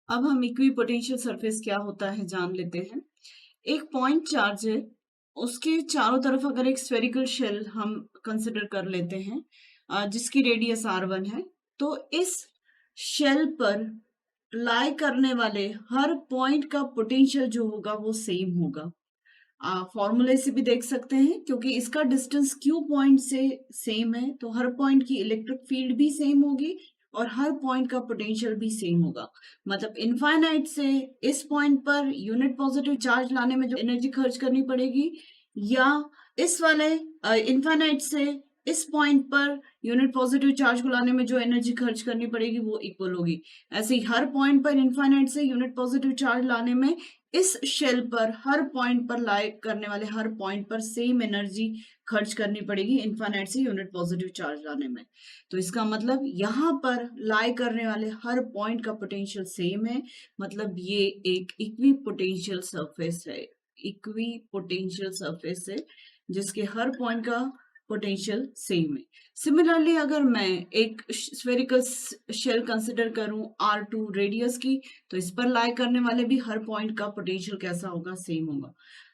अब हम equipotential surface क्या होता है जान लेते हैं। एक पॉइंट चार्ज है, उसके चारों तरफ अगर एक स्फेरिकल शेल हम कंसिडर कर लेते हैं जिसकी रेडियस r1 है, तो इस शेल पर लाई करने वाले हर पॉइंट का पोटेंशियल जो होगा वो सेम होगा। फॉर्मूले से भी देख सकते हैं, क्योंकि इसका डिस्टेंस क्यू पॉइंट से सेम है तो हर पॉइंट की इलेक्ट्रिक फील्ड भी सेम होगी और हर पॉइंट का पोटेंशियल भी सेम होगा। मतलब इनफाइनाइट से इस point per unit positive charge लाने में जो एनर्जी खर्च करनी पड़ेगी, या इस वाले इनफाइनाइट से इस point per unit positive charge को लाने में जो एनर्जी खर्च करनी पड़ेगी वो इक्वल होगी। ऐसे ही हर पॉइंट पर इनफाइनाइट से यूनिट पॉजिटिव चार्ज लाने में इस शेल पर हर पॉइंट पर लाई करने वाले हर पॉइंट पर सेम एनर्जी खर्च करनी पड़ेगी इनफाइनाइट से यूनिट पॉजिटिव चार्ज लाने में। तो इसका मतलब यहाँ पर लाई करने वाले हर पॉइंट का पोटेंशियल सेम है, मतलब ये एक इक्वी पोटेंशियल सरफेस है। इक्वी पोटेंशियल सरफेस है जिसके हर पॉइंट का पोटेंशियल सेम है। सिमिलरली अगर मैं एक स्फेरिकल शेल कंसिडर करूं R2 रेडियस की, तो इस पर लाई करने वाले भी हर पॉइंट का पोटेंशियल कैसा होगा, सेम होगा।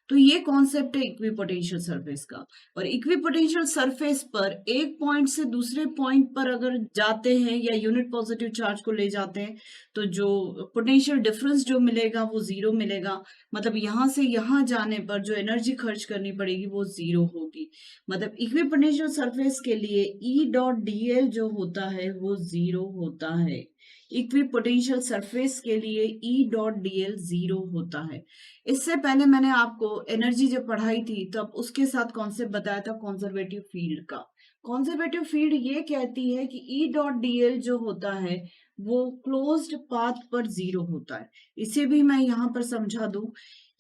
तो ये कॉन्सेप्ट है इक्विपोटेंशियल सरफेस का। और इक्विपोटेंशियल सरफेस पर एक पॉइंट से दूसरे पॉइंट पर अगर जाते हैं या यूनिट पॉजिटिव चार्ज को ले जाते हैं, तो जो पोटेंशियल डिफरेंस जो मिलेगा वो जीरो मिलेगा। मतलब यहां से यहां जाने पर जो एनर्जी खर्च करनी पड़ेगी वो जीरो होगी। मतलब इक्विपोटेंशियल सरफेस के लिए E.dl जो होता है वो जीरो होता है। इक्विपोटेंशियल सरफेस के लिए E.dl जीरो होता है। इससे पहले मैंने आपको एनर्जी जब पढ़ाई थी तब उसके साथ कॉन्सेप्ट बताया था कंजर्वेटिव फील्ड का। कंजर्वेटिव फील्ड ये कहती है कि E.dl जो होता है वो क्लोज्ड पाथ पर जीरो होता है। इसे भी मैं यहाँ पर समझा दूं,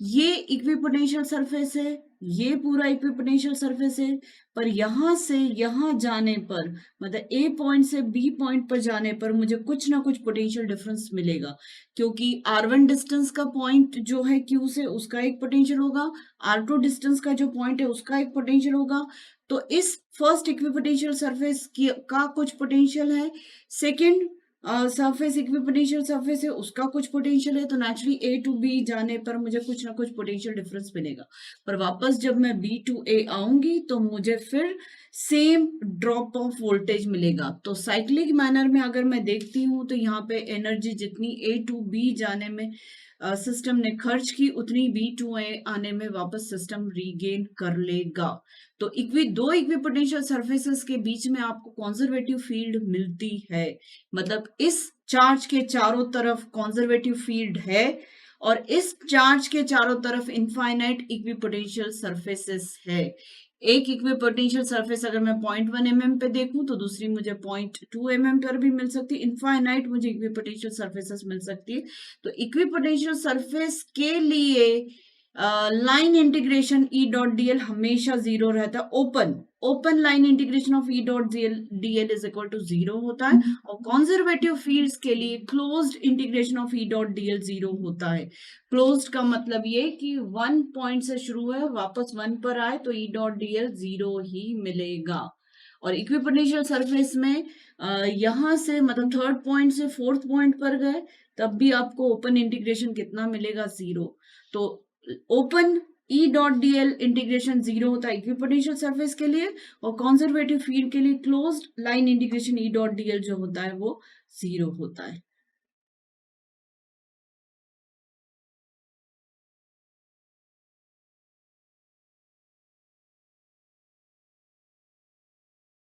ये इक्विपोटेंशियल सरफेस है, ये पूरा इक्विपोटेंशियल सरफेस है, पर यहां से यहां जाने पर, मतलब ए पॉइंट से बी पॉइंट पर जाने पर मुझे कुछ ना कुछ पोटेंशियल डिफरेंस मिलेगा, क्योंकि R1 डिस्टेंस का पॉइंट जो है Q से उसका एक पोटेंशियल होगा, R2 डिस्टेंस का जो पॉइंट है उसका एक पोटेंशियल होगा। तो इस फर्स्ट इक्विपोटेंशियल सरफेस का कुछ पोटेंशियल है, सेकेंड सरफेस इक्विपोटेंशियल सरफेस है उसका कुछ पोटेंशियल है, तो नेचुरली ए टू बी जाने पर मुझे कुछ ना कुछ पोटेंशियल डिफरेंस मिलेगा। पर वापस जब मैं बी टू ए आऊंगी तो मुझे फिर सेम ड्रॉप ऑफ वोल्टेज मिलेगा। तो साइक्लिक मैनर में अगर मैं देखती हूँ तो यहाँ पे एनर्जी जितनी ए टू बी जाने में सिस्टम ने खर्च की, उतनी बी टू ए आने में वापस सिस्टम रीगेन कर लेगा। तो दो इक्विपोटेंशियल सरफेसेस के बीच में आपको कंजर्वेटिव फील्ड मिलती है। मतलब इस चार्ज के चारों तरफ कंजर्वेटिव फील्ड है और इस चार्ज के चारों तरफ इनफाइनाइट इक्विपोटेंशियल सरफेसेस है। एक इक्विपोटेंशियल सरफेस अगर मैं 0.1 mm पे देखूं तो दूसरी मुझे 0.2 mm पर भी मिल सकती है। इनफाइनाइट मुझे इक्विपोटेंशियल सरफेसेस मिल सकती है। तो इक्विपोटेंशियल सरफेस के लिए लाइन इंटीग्रेशन E.dl हमेशा जीरो रहता है। Open line integration of E.dl is equal to zero होता है। और कंजर्वेटिव फील्ड्स के लिए closed integration of E.dl zero होता है। क्लोज्ड का मतलब ये कि 1 पॉइंट से शुरू है वापस 1 पर आए तो E.dl जीरो ही मिलेगा। और इक्विपोटेंशियल सरफेस में यहां से मतलब थर्ड पॉइंट से फोर्थ पॉइंट पर गए तब भी आपको ओपन इंटीग्रेशन कितना मिलेगा, जीरो। तो ओपन E.dl इंटीग्रेशन जीरो होता है इक्विपोटेंशियल सरफेस के लिए, और कंजर्वेटिव फील्ड के लिए क्लोज्ड लाइन इंटीग्रेशन E.dl जो होता है वो जीरो होता है।